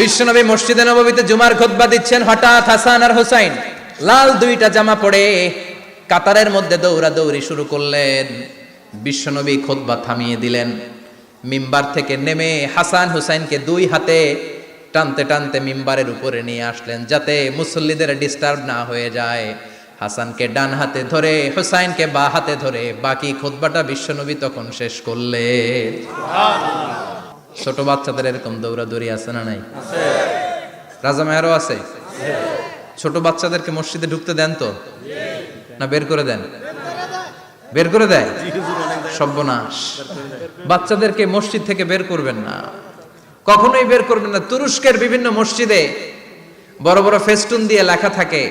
বিশ্বনবী মসজিদে নববীতে জুমার খুতবা দিচ্ছেন, হঠাৎ হাসান আর হুসাইন লাল দুইটা জামা পরে কাতারের মধ্যে দৌড়াদৌড়ি শুরু করলেন। বিশ্বনবী খুতবা থামিয়ে দিলেন। মিম্বার থেকে নেমে হাসান হুসাইনকে দুই হাতে টানতে টানতে মিম্বারের উপরে নিয়ে আসলেন, যাতে মুসল্লিদের ডিস্টার্ব না হয়ে যায়। হাসানকে ডান হাতে ধরে, হুসাইনকে বা হাতে ধরে বাকি খুতবাটা বিশ্বনবী তখন শেষ করলেন। ছোট বাচ্চাদের এরকম দৌড়াদৌড়ি আছে না নাই? রাজা মেয়ারও আছে। ছোট বাচ্চাদেরকে মসজিদে ঢুকতে দেন তো না বের করে দেন? বের করে দেয়। সর্বনাশ, বাচ্চাদেরকে মসজিদ থেকে বের করবেন না, কখনোই বের করবেন না। তুরস্কের বিভিন্ন মসজিদে বড় বড় ফেস্টুন দিয়ে লেখা থাকে,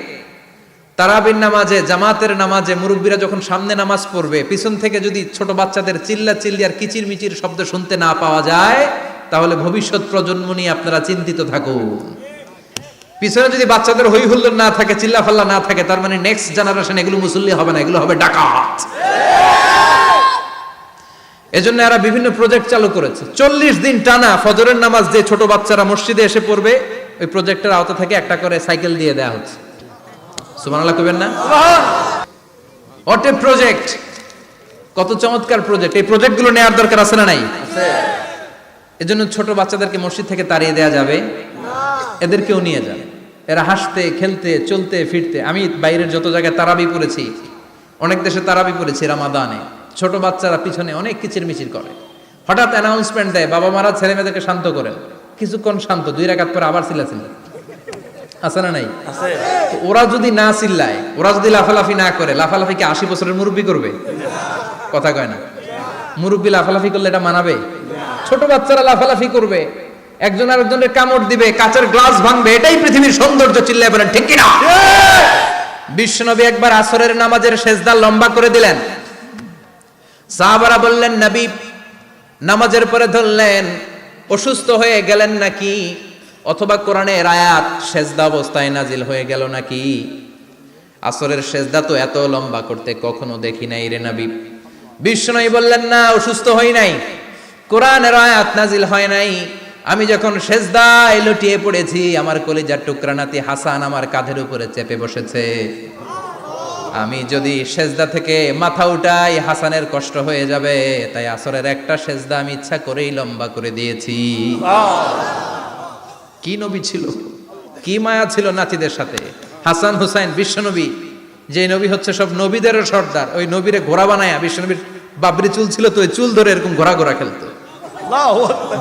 তারাবির নামাজে, জামাতের নামাজে মুরব্বীরা যখন সামনে নামাজ পড়বে, পিছন থেকে যদি ছোট বাচ্চাদের চিল্লা চিল্লি আর কিচির মিচির শব্দ শুনতে না পাওয়া যায়, তাহলে ভবিষ্যৎ প্রজন্ম নিয়ে আপনারা চিন্তিত থাকুন। পিছনে যদি বাচ্চাদের হই হুল্লোড় না থাকে, চিল্লা ফাল্লা না থাকে, তার মানে নেক্সট জেনারেশন এগুলো মুসল্লি হবে না, এগুলো হবে ডাকাত। এজন্য এরা বিভিন্ন প্রজেক্ট চালু করেছে। 40 দিন টানা ফজরের নামাজ যে ছোট বাচ্চারা মসজিদে এসে পড়বে, ওই প্রজেক্টের আওতা থেকে একটা করে সাইকেল দিয়ে দেওয়া হচ্ছে। সুবহানাল্লাহ কইবেন না? What a project! কত চমৎকার প্রজেক্ট! এই প্রজেক্টগুলো নেওয়ার দরকার আছে না নাই? আছে। এজন্য ছোট বাচ্চাদেরকে মসজিদ থেকে তাড়িয়ে দেওয়া যাবে না, এদেরকেও নিয়ে যাবে। এরা হাসতে খেলতে চলতে ফিরতে। আমি বাইরের যত জায়গায় তারাবি পড়েছি, অনেক দেশে তারাবি পড়েছি রামাদানে, ছোট বাচ্চারা পিছনে অনেক কিচির মিচির করে। হঠাৎ অ্যানাউন্সমেন্ট দেয়, বাবা মারা ছেলে মেয়েদেরকে শান্ত করেন। কিছুক্ষণ শান্ত, 2 রাকাত পরে আবার চিল্লাচিল্লি। আছে না নাই? আছে। ওরা যদি না চিল্লায়, ওরা যদি লাফালাফি না করে, লাফালাফি কি 80 বছরের মুরব্বী করবে? কথা কয় না। মুরব্বী লাফালাফি করলে এটা মানাবে? ছোট বাচ্চারা লাফালাফি করবে, একজন আরেকজনের কামড় দিবে, কাঁচের গ্লাস ভাঙবে, এটাই পৃথিবীর সৌন্দর্য। চিল্লায় বলেন ঠিক কিনা? বিশ্বনবী একবার আসরের নামাজের সেজদা লম্বা করে দিলেন। সাহাবারা বললেন, নবী নামাজের পরে ধরলেন, অসুস্থ হয়ে গেলেন নাকি? অথবা কোরআনের আয়াত সেজদা অবস্থায় নাজিল হয়ে গেল নাকি? আসরের সেজদা তো এত লম্বা করতে কখনো দেখি নাই রে নবী। বিশ্বনবী বললেন, না, অসুস্থ হই নাই, কোরআনের আয়াত নাজিল হয় নাই। আমি যখন সেজদায় লুটিয়ে পড়েছি, আমার কলিজার টুকরা নাতি হাসান আমার কাঁধের উপরে চেপে বসেছে। আমি যদি সেজদা থেকে মাথা উঠাই, হাসানের কষ্ট হয়ে যাবে, তাই আসরের একটা সেজদা আমি ইচ্ছা করেই লম্বা করে দিয়েছি। কি নবী ছিল, কি মায়া ছিল নাতিদের সাথে। হাসান হুসাইন বিশ্বনবী, যে নবী হচ্ছে সব নবীদেরও সর্দার, ওই নবীরে ঘোড়া বানায়া, বিশ্বনবীর বাবরি চুল ছিল তো, ওই চুল ধরে এরকম ঘোড়া ঘোড়া খেলতো।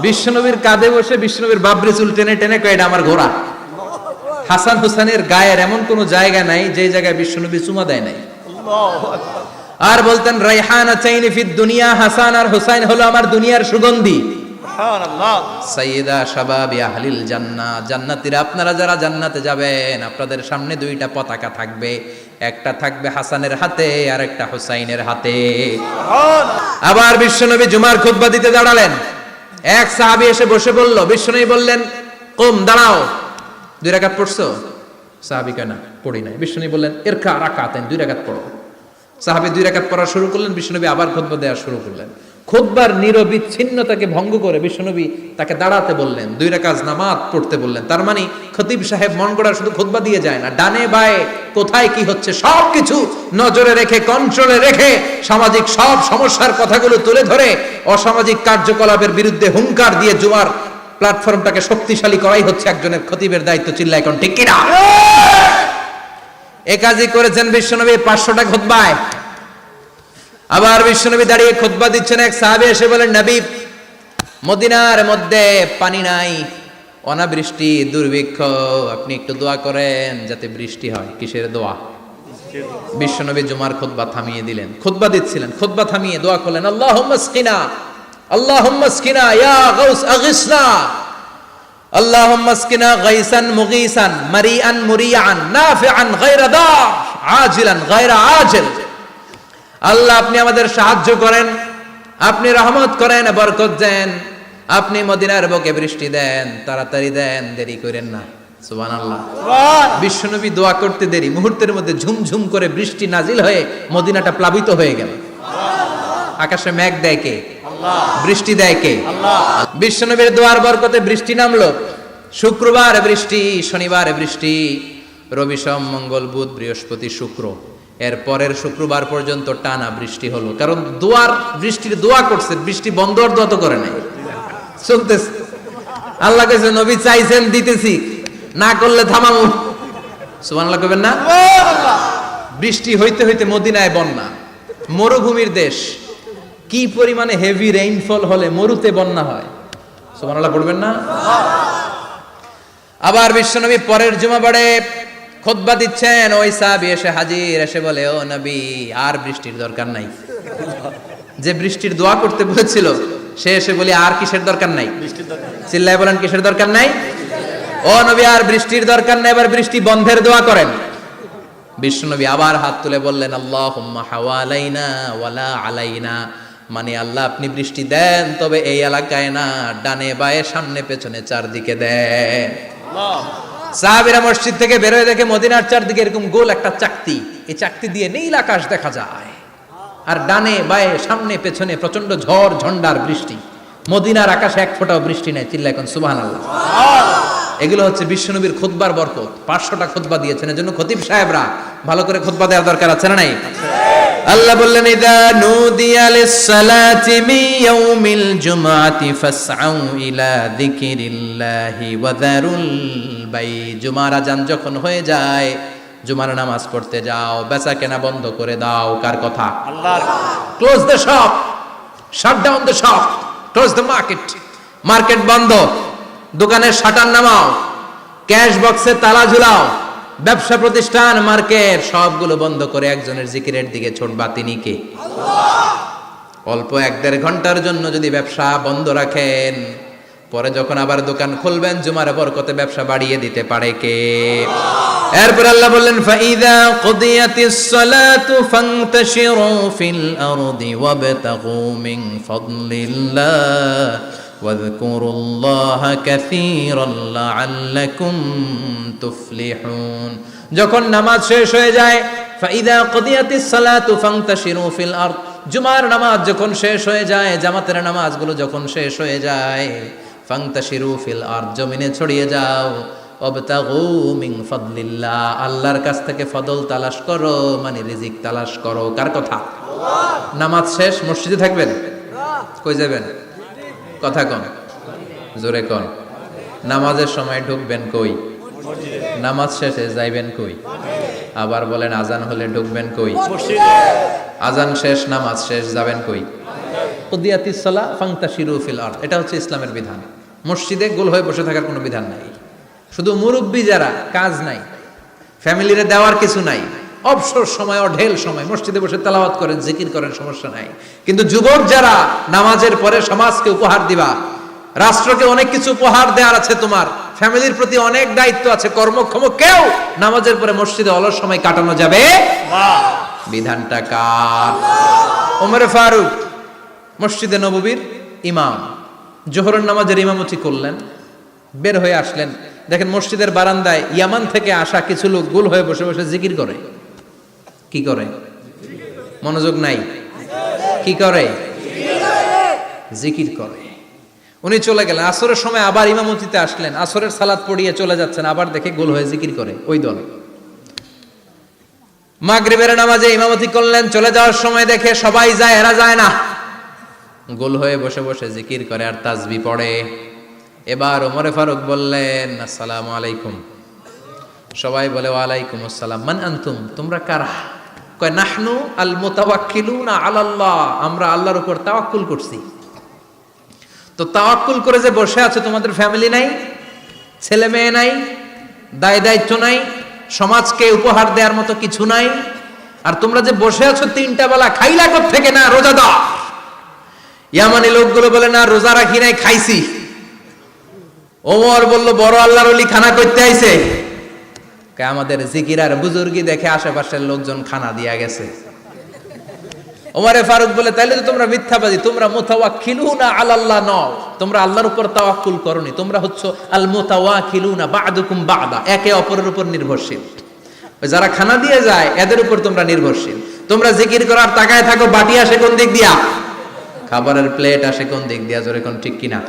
বিশ্বনবীর কাঁধে বসে বিশ্বনবীর বাবরি চুল টেনে টেনে কয়, এটা আমার ঘোড়া। হাসান হুসাইনের গায়ের এমন কোন জায়গা নাই যে জায়গায় বিশ্বনবী চুমা দেয় নাই। আর বলতেন, রাইহানা চাইনি ফিদ দুনিয়া, হাসান আর হুসাইন হলো আমার দুনিয়ার সুগন্ধি। সাইয়্যিদা শাবাবি আহলিল জান্নাহ, জান্নাতীরা আপনারা যারা জান্নাতে যাবেন, আপনাদের সামনে 2টা পতাকা থাকবে, একটা থাকবে হাসানের হাতে আর একটা হুসাইনের হাতে। আবার বিশ্বনবী জুমার খুতবা দিতে দাঁড়ালেন। এক সাহাবী এসে বসে বলল, বিশ্বনবী বললেন, কুম, দাঁড়াও। 2 রাকাত পড়ছো? সাহাবী কয়, না, পড়ি নাই। বিশ্বনবী বললেন, ইরকা রাকাতান, 2 রাকাত পড়ো। সাহাবী 2 রাকাত পড়া শুরু করলেন। বিশ্বনবী আবার খুতবা দেওয়া শুরু করলেন। খুতবার নিরবিচ্ছিন্নতাকে ভঙ্গ করে বিশ্বনবী তাকে দাঁড়াতে বললেন, 2 রাকাত নামাজ পড়তে বললেন। তার মানে খতিব সাহেব মন গড়া শুধু খুতবা দিয়ে যায় না, ডানে বায়ে কোথায় কি হচ্ছে সবকিছু নজরে রেখে, কন্ট্রোলে রেখে, সামাজিক সব সমস্যার কথাগুলো তুলে ধরে অসামাজিক কার্যকলাপের বিরুদ্ধে হুঙ্কার দিয়ে জুমার প্ল্যাটফর্মটাকে শক্তিশালী করাই হচ্ছে একজনের খতিবের দায়িত্ব। চিল্লায় কোন ঠিক কিনা? এ কাজই করেছেন বিশ্বনবী 500টা খুতবায়। আবার বিশ্বনবী দাঁড়িয়ে খুতবা দিচ্ছেন। এক সাহাবী এসে বলেন, নবী, মদিনার মধ্যে পানি নাই, অনাবৃষ্টি, দুর্ভিক্ষ, আপনি একটু দোয়া করেন যাতে বৃষ্টি হয়। কিসের দোয়া? বিশ্বনবী জুমার খুতবা থামিয়ে দিলেন। খুতবা দিচ্ছিলেন, খুতবা থামিয়ে দোয়া করলেন, আল্লাহুম্মা আসকিনা, আল্লাহুম্মা আসকিনা ইয়া গাউস আগিসনা, আল্লাহুম্মা আসকিনা গাইসান মুগীসান, মারিআন মুরিআন, নাফিআন গায়রা দার, আজিলান গায়রা আজিল। আল্লাহ, আপনি আমাদের সাহায্য করেন, আপনি রহমত করেন, বরকত দেন, আপনি মদিনার বুকে বৃষ্টি দেন, তাড়াতাড়ি দেন, দেরি করেন না। সুবহানাল্লাহ। বিশ্বনবী দোয়া করতে দেরি, মুহূর্তের মধ্যে ঝুমঝুম করে বৃষ্টি নাজিল হয়ে মদিনাটা প্লাবিত হয়ে গেল। আকাশে মেঘ দেয় কে? আল্লাহ। বৃষ্টি দেয় কে? আল্লাহ। বিশ্বনবীর দোয়ার বরকতে বৃষ্টি নামলো। শুক্রবার বৃষ্টি, শনিবার বৃষ্টি, রবি সোম মঙ্গল বুধ বৃহস্পতি শুক্র, এর পরের শুক্রবার পর্যন্ত টানা বৃষ্টি হলো। কারণ বৃষ্টির দোয়া করছে, বৃষ্টি বন্ধ হওয়ার দোয়া তো করে নাই, চলতেছে। আল্লাহ কইছে নবী চাইছেন দিতেছি, না করলে থামামু। সুবহানাল্লাহ কইবেন না? বৃষ্টি হইতে হইতে মদিনায় বন্যা, মরুভূমির দেশ, কি পরিমাণে হেভি রেইনফল হলে মরুতে বন্যা হয়। সুবহানাল্লাহ পড়বেন না? আবার বিশ্বনবী পরের জুমাবারে খুতবা দিচ্ছেন, ওই সাহাবী এসে হাজির, এসে বলে, ও নবী আর বৃষ্টির দরকার নাই। যে বৃষ্টির দোয়া করতে বলেছিল সে এসে বলে আর কিসের দরকার নাই? চিল্লায় বলেন কিসের দরকার নাই? ও নবী আর বৃষ্টির দরকার নাই, এবার বৃষ্টি বন্ধের দোয়া করেন। বিশ্বনবী আবার হাত তুলে বললেন, আল্লাহুম্মা হাওয়ালাইনা ওয়ালা আলাইনা, মানে আল্লাহ আপনি বৃষ্টি দেন, তবে এই এলাকায় না, ডানে বায়ে সামনে পেছনে চারদিকে দেন। সাহাবীরা মসজিদ থেকে বের হয়ে দেখে মদিনার চারদিকে এরকম গোল একটা চাকতি, এই চাকতি দিয়ে নীল আকাশ দেখা যায়, আর ডানে বায়ে সামনে পেছনে প্রচন্ড ঝড় ঝন্ডার বৃষ্টি। মদিনার আকাশে এক ফোঁটাও বৃষ্টি নাই। চিল্লা এখন সুবহানাল্লাহ। এগুলো হচ্ছে বিশ্বনবীর খুতবার বরকত। 500টা খুতবা দিয়েছেন, এজন্য খতিব সাহেবরা ভালো করে খুতবা দেওয়ার দরকার আছে না নাই? আল্লাহ বললেন, ইদা নুদিয়া লিস-সালাতি মিন ইয়াউমিল জুমআতি ফাসআউ ইলা যিকিরিল্লাহি ওয়া যারুল বাই। জুমার আযান যখন হয়ে যায়, জুমার নামাজ পড়তে যাও, বেচা কেনা বন্ধ করে দাও। কার কথা? আল্লাহর। Close the shop, shut down the shop, close the market. Market বন্ধ, দোকানের শাটার নামাও, ক্যাশ বক্সে তালা ঝুলাও, ব্যবসা প্রতিষ্ঠান মার্কেট সবগুলো বন্ধ করে একজনের জিকিরের দিকে ছোটবা। তিনি কে? অল্প 1-1.5 ঘন্টার জন্য যদি ব্যবসা বন্ধ রাখেন, পরে যখন আবার দোকান খুলবেন জুমার বরকতে ব্যবসা বাড়িয়ে দিতে পারে কে? এরপর আল্লাহ বললেন, ফাইদা কুদিয়াতিস সালাতু ফান্তাশিরু ফিল আরদি ওয়াবতাগু মিন ফাদলিল্লাহ ওয়াযকুরুল্লাহা কাসীরান লাআল্লাকুম তুফলিহুন। যখন নামাজ শেষ হয়ে যায়, ফাইদা কুদিয়াতিস সালাতু ফান্তাশিরু ফিল আরদ, জুমার নামাজ যখন শেষ হয়ে যায়, জামাতের নামাজগুলো যখন শেষ হয়ে যায়, ফান্তাশিরু ফিল আরদ, জমিনে ছড়িয়ে যাও, ওয়াবতাগু মিন ফাদলিল্লাহ, আল্লাহর কাছ থেকে ফদল তালাশ করো, মানে রিজিক তালাশ করো। কার কথা? আল্লাহ। নামাজ শেষ মসজিদে থাকবেন? কই যাবেন? কথা কন, জোরে কন। নামাজের সময় ঢুকবেন কই? নামাজ শেষে যাইবেন কই? আবার বলেন, আজান হলে ঢুকবেন কই? আজান শেষ, নামাজ শেষ, যাবেন কই? কুদিয়াতিস সালাহ ফান্তাশিরু ফিল আরদ। এটা হচ্ছে ইসলামের বিধান। মসজিদে গোল হয়ে বসে থাকার কোনো বিধান নাই। শুধু মুরব্বী যারা, কাজ নাই, ফ্যামিলিরে দেওয়ার কিছু নাই, অবসর সময়, অঢেল সময় মসজিদে বসে তেলাওয়াত করেন, জিকির করেন, সমস্যা নাই। কিন্তু যুবক যারা, নামাজের পরে সমাজকে উপহার দিবা, রাষ্ট্রকে অনেক কিছু উপহার দেওয়ার আছে, তোমার ফ্যামিলির প্রতি অনেক দায়িত্ব আছে, কর্মক্ষম কেউ নামাজের পরে মসজিদে অলস সময় কাটানো যাবে না। বিধানটা কার? ওমর ফারুক মসজিদে নববীর ইমাম, জোহরের নামাজের ইমামতি করলেন, বের হয়ে আসলেন, দেখেন মসজিদের বারান্দায় ইয়ামান থেকে আসা কিছু লোক গোল হয়ে বসে বসে জিকির করে। কি করে? মনোযোগ নাই? কি করে? জিকির করে। উনি চলে গেলেন, আসরের সময় আবার ইমামতিতে আসলেন, আসরের সালাত পড়িয়ে চলে যাচ্ছেন, আবার দেখে গোল হয়ে জিকির করে ওই দল। মাগরিবের নামাজে ইমামতি করলেন, চলে যাওয়ার সময় দেখে সবাই যায়, এরা যায় না, গোল হয়ে বসে বসে জিকির করে আর তাসবিহ পড়ে। এবার ওমরে ফারুক বললেন, আসসালামু আলাইকুম। সবাই বলে, ওয়ালাইকুম আসসালাম। মান আনতুম, তোমরা কারা? কয়, নাহনু আল মুতাওয়াক্কিলুনা আলাল্লাহ, আমরা আল্লাহর উপর তাওয়াক্কুল করছি। তো তাওয়াক্কুল করে যে বসে আছো, তোমাদের ফ্যামিলি নাই, ছেলে মেয়ে নাই, দায় দায়িত্ব নাই, সমাজকে উপহার দেওয়ার মতো কিছু নাই, আর তোমরা যে বসে আছো 3টা বেলা খাইলা কোত্থেকে? না, রোজাদার। ইয়ামানি লোকগুলো বলে, না রোজা রাখি নাই, খাইছি। ওমর বলল, বড় আল্লাহর ওলি খানা করতে আইছে। আমাদের জিকির আর বুজুর্গি দেখে আশেপাশের লোকজন খানা দিয়া গেছে। ওমরে ফারুক বলে, তাইলে তো তোমরা মিথ্যাবাদী, তোমরা মুতাওয়াক্কিলুনা আলাল্লাহ নও, তোমরা আল্লাহর উপর তাওয়াক্কুল করনি, তোমরা হচ্ছে আল মুতাওয়াক্কিলুনা বা'দুকুম বা'দা, একে অপরের উপর নির্ভরশীল। যারা খানা দিয়ে যায় এদের উপর তোমরা নির্ভরশীল। তোমরা জিকির করার তাকায় থাকো, বাটি আসে কোন দিক দিয়া, খাবারের প্লেট আসে কোন দিক দিয়া, জোরে কোন ঠিক কিনা?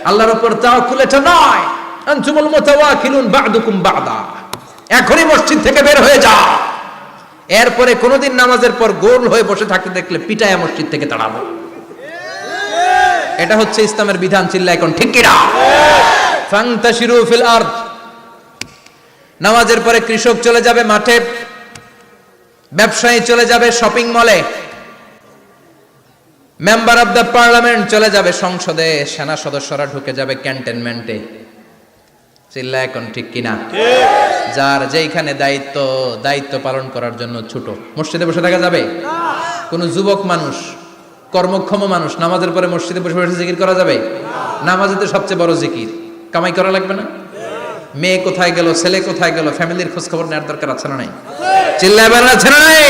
আল্লাহর উপর তাওয়াক্কুল এটা নয়। আনতুমুল মুতাওয়াকিলুন বা'দুকুম বা'দা, এখনই মসজিদ থেকে বের হয়ে যা। এরপরে কোনদিন নামাজের পর গোল হয়ে বসে থাকতে দেখলে পিটায়া মসজিদ থেকে তাড়াবো। এটা হচ্ছে ইসলামের বিধান। চিল্লা এখন ঠিক কিনা? ফান্তাশিরু ফিল আরদ। নামাজের পরে কৃষক চলে যাবে মাঠে, ব্যবসায়ী চলে যাবে শপিং মলে, মেম্বার অফ দ্য পার্লামেন্ট চলে যাবে সংসদে, সেনা সদস্যরা ঢুকে যাবে ক্যান্টনমেন্টে। চিল্লা এখন ঠিক কিনা? যার যেইখানে দায়িত্ব পালন করার জন্য ছোট, মসজিদে বসে থাকা যাবে? কোন যুবক মানুষ, কর্মক্ষম মানুষ নামাজের পরে মসজিদে বসে বসে জিকির করা যাবে? নামাজে তো সবচেয়ে বড় জিকির, কামাই করা লাগবে না? মেয়ে কোথায় গেল, ছেলে কোথায় গেল, ফ্যামিলির খোঁজ খবর নেওয়ার দরকার আছে না নাই? চিল্লা এবার আছে না নাই?